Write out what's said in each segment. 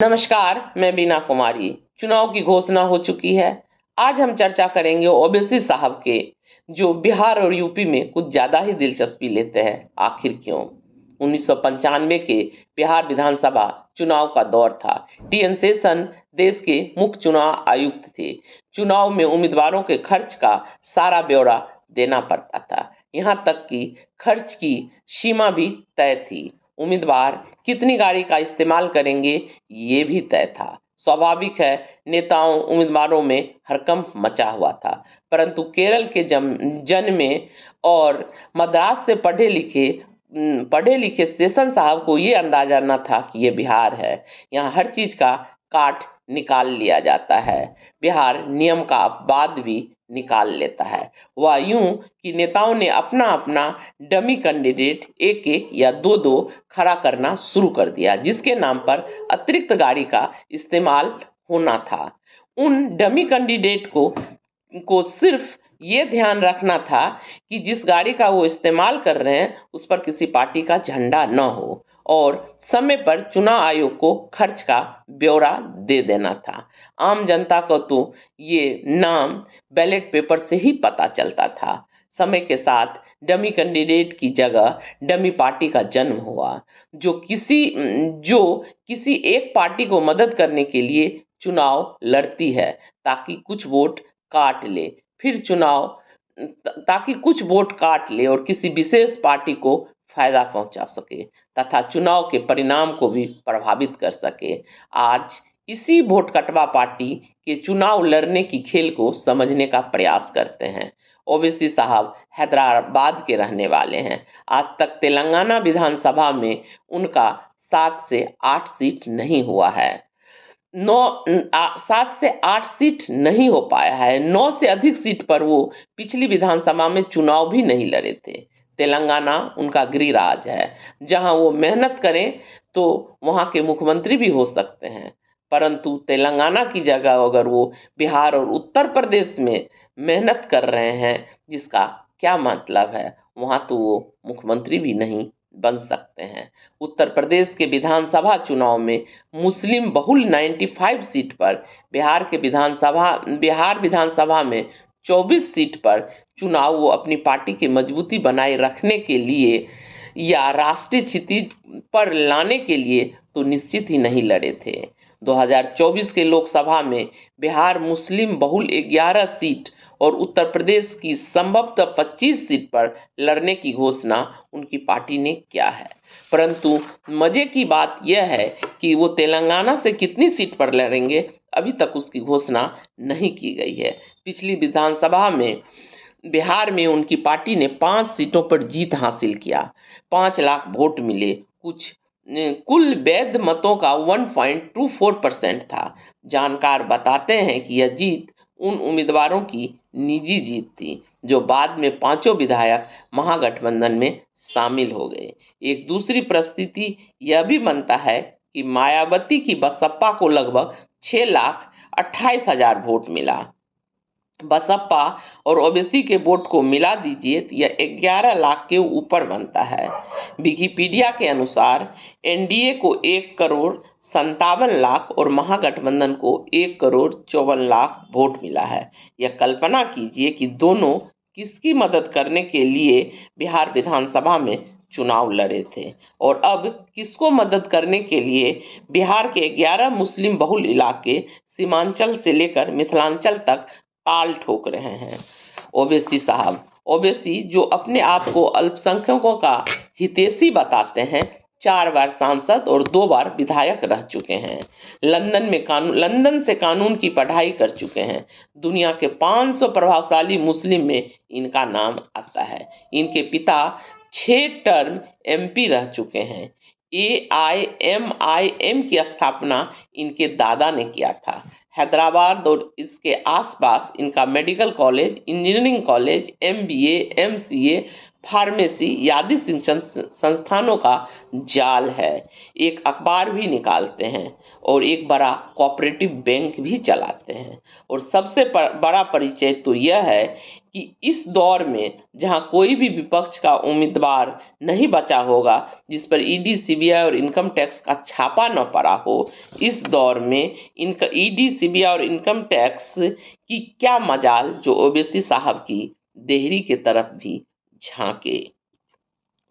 नमस्कार, मैं बीना कुमारी। चुनाव की घोषणा हो चुकी है। आज हम चर्चा करेंगे ओवैसी साहब के, जो बिहार और यूपी में कुछ ज्यादा ही दिलचस्पी लेते हैं। आखिर क्यों? 1995 के बिहार विधानसभा चुनाव का दौर था। टी एन शेषन देश के मुख्य चुनाव आयुक्त थे। चुनाव में उम्मीदवारों के खर्च का सारा ब्यौरा देना पड़ता था। यहाँ तक कि खर्च की सीमा भी तय थी। उम्मीदवार कितनी गाड़ी का इस्तेमाल करेंगे ये भी तय था। स्वाभाविक है, नेताओं उम्मीदवारों में हड़कंप मचा हुआ था। परंतु केरल के जन में और मद्रास से पढ़े लिखे शेषन साहब को ये अंदाजा न था कि ये बिहार है। यहाँ हर चीज का काट निकाल लिया जाता है। बिहार नियम का अपवाद भी निकाल लेता है। वह यूं कि नेताओं ने अपना अपना डमी कैंडिडेट एक एक या दो दो खड़ा करना शुरू कर दिया, जिसके नाम पर अतिरिक्त गाड़ी का इस्तेमाल होना था। उन डमी कैंडिडेट को सिर्फ ये ध्यान रखना था कि जिस गाड़ी का वो इस्तेमाल कर रहे हैं उस पर किसी पार्टी का झंडा न हो, और समय पर चुनाव आयोग को खर्च का ब्यौरा दे देना था। आम जनता को तो ये नाम बैलेट पेपर से ही पता चलता था। समय के साथ डमी कैंडिडेट की जगह डमी पार्टी का जन्म हुआ, जो किसी एक पार्टी को मदद करने के लिए चुनाव लड़ती है, ताकि कुछ वोट काट ले फिर चुनाव ताकि कुछ वोट काट ले और किसी विशेष पार्टी को फायदा पहुंचा सके तथा चुनाव के परिणाम को भी प्रभावित कर सके। आज इसी वोट कटवा पार्टी के चुनाव लड़ने की खेल को समझने का प्रयास करते हैं। ओवैसी साहब हैदराबाद के रहने वाले हैं। आज तक तेलंगाना विधानसभा में उनका 7 से 8 सीट नहीं हुआ है। 7 से 8 सीट नहीं हो पाया है। 9 से अधिक सीट पर वो पिछली विधानसभा में चुनाव भी नहीं लड़े थे। तेलंगाना उनका गृहराज है। जहां वो मेहनत करें तो वहां के मुख्यमंत्री भी हो सकते हैं। परंतु तेलंगाना की जगह अगर वो बिहार और उत्तर प्रदेश में मेहनत कर रहे हैं, जिसका क्या मतलब है, वहां तो वो मुख्यमंत्री भी नहीं बन सकते हैं। उत्तर प्रदेश के विधानसभा चुनाव में मुस्लिम बहुल 95 सीट पर, बिहार विधानसभा में 24 सीट पर चुनाव वो अपनी पार्टी की मजबूती बनाए रखने के लिए या राष्ट्रीय क्षितिज पर लाने के लिए तो निश्चित ही नहीं लड़े थे। 2024 के लोकसभा में बिहार मुस्लिम बहुल 11 सीट और उत्तर प्रदेश की संभवतः 25 सीट पर लड़ने की घोषणा उनकी पार्टी ने किया है। परंतु मजे की बात यह है कि वो तेलंगाना से कितनी सीट पर लड़ेंगे अभी तक उसकी घोषणा नहीं की गई है। पिछली विधानसभा में बिहार में उनकी पार्टी ने 5 सीटों पर जीत हासिल किया। 5 लाख वोट मिले। कुल वैध मतों का 1.24% था। जानकार बताते हैं कि यह जीत उन उम्मीदवारों की निजी जीत थी जो बाद में पांचों विधायक महागठबंधन में शामिल हो गए। एक दूसरी परिस्थिति यह भी बनता है कि मायावती की बसपा को लगभग 6,28,000 वोट मिला। बसपा और ओबीसी के वोट को मिला दीजिए तो यह 11 लाख के ऊपर बनता है। विकिपीडिया के अनुसार एनडीए को 1,57,00,000 और महागठबंधन को 1,54,00,000 वोट मिला है। यह कल्पना कीजिए कि दोनों किसकी मदद करने के लिए बिहार विधानसभा में चुनाव लड़े थे, और अब किसको मदद करने के लिए बिहार के 11 मुस्लिम बहुल इलाके सीमांचल से लेकर मिथिलांचल तक ताल ठोक रहे हैं। ओवैसी जो अपने आप को अल्पसंख्यकों का हितैषी बताते हैं, 4 बार सांसद और 2 बार विधायक रह चुके हैं। लंदन से कानून की पढ़ाई कर चुके हैं। दुनिया के 500 प्रभावशाली मुस्लिम में इनका नाम आता है। इनके पिता 6 टर्म एमपी रह चुके हैं। AIMIM की स्थापना इनके दादा ने किया था। हैदराबाद और इसके आसपास इनका medical college, engineering college, MBA, MCA, pharmacy आदि शिक्षण संस्थानों का जाल है। एक अखबार भी निकालते हैं और एक बड़ा कोऑपरेटिव बैंक भी चलाते हैं। और सबसे बड़ा परिचय तो यह है कि इस दौर में जहां कोई भी विपक्ष का उम्मीदवार नहीं बचा होगा जिस पर ईडी, सीबीआई और इनकम टैक्स का छापा न पड़ा हो, इस दौर में इनका ईडी, सीबीआई और इनकम टैक्स की क्या मजाल जो ओवैसी साहब की देहरी के तरफ भी झांके।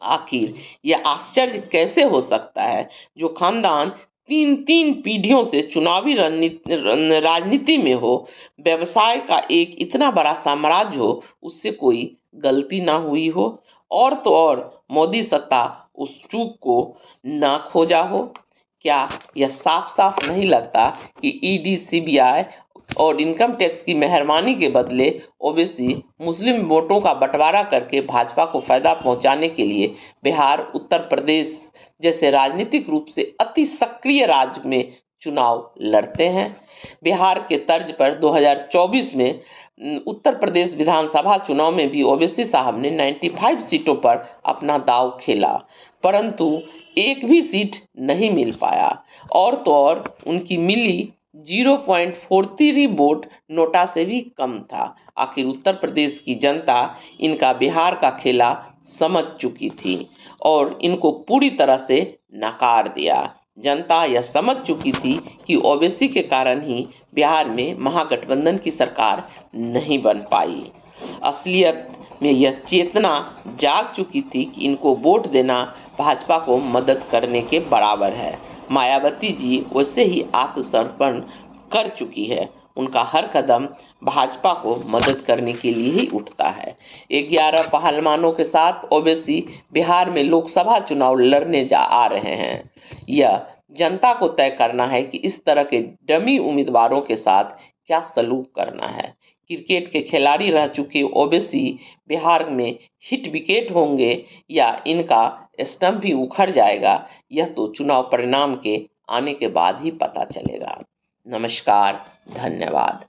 आखिर यह आश्चर्य कैसे हो सकता है जो खानदान तीन तीन पीढ़ियों से चुनावी राजनीति में हो, व्यवसाय का एक इतना बड़ा साम्राज्य हो, उससे कोई गलती ना हुई हो, और तो और मोदी सत्ता उस चूक को ना खोजा हो। क्या यह साफ साफ नहीं लगता कि ईडी, सीबीआई और इनकम टैक्स की मेहरबानी के बदले ओवैसी मुस्लिम वोटों का बंटवारा करके भाजपा को फायदा पहुंचाने के लिए बिहार, उत्तर प्रदेश जैसे राजनीतिक रूप से अति सक्रिय राज्य में चुनाव लड़ते हैं। बिहार के तर्ज पर 2024 में उत्तर प्रदेश विधानसभा चुनाव में भी ओवैसी साहब ने 95 सीटों पर अपना दांव खेला, परंतु एक भी सीट नहीं मिल पाया, और तो और उनकी मिली 0.43 वोट नोटा से भी कम था। आखिर उत्तर प्रदेश की जनता इनका बिहार का खेला समझ चुकी थी और इनको पूरी तरह से नकार दिया। जनता यह समझ चुकी थी कि ओवैसी के कारण ही बिहार में महागठबंधन की सरकार नहीं बन पाई। असलियत में यह चेतना जाग चुकी थी कि इनको वोट देना भाजपा को मदद करने के बराबर है। मायावती जी वैसे ही आत्मसमर्पण कर चुकी है, उनका हर कदम भाजपा को मदद करने के लिए ही उठता है। 11 पहलवानों के साथ ओवैसी बिहार में लोकसभा चुनाव लड़ने आ रहे हैं। यह जनता को तय करना है कि इस तरह के डमी उम्मीदवारों के साथ क्या सलूक करना है। क्रिकेट के खिलाड़ी रह चुके ओवैसी बिहार में हिट विकेट होंगे या इनका स्टंप भी उखड़ जाएगा, यह तो चुनाव परिणाम के आने के बाद ही पता चलेगा। नमस्कार, धन्यवाद।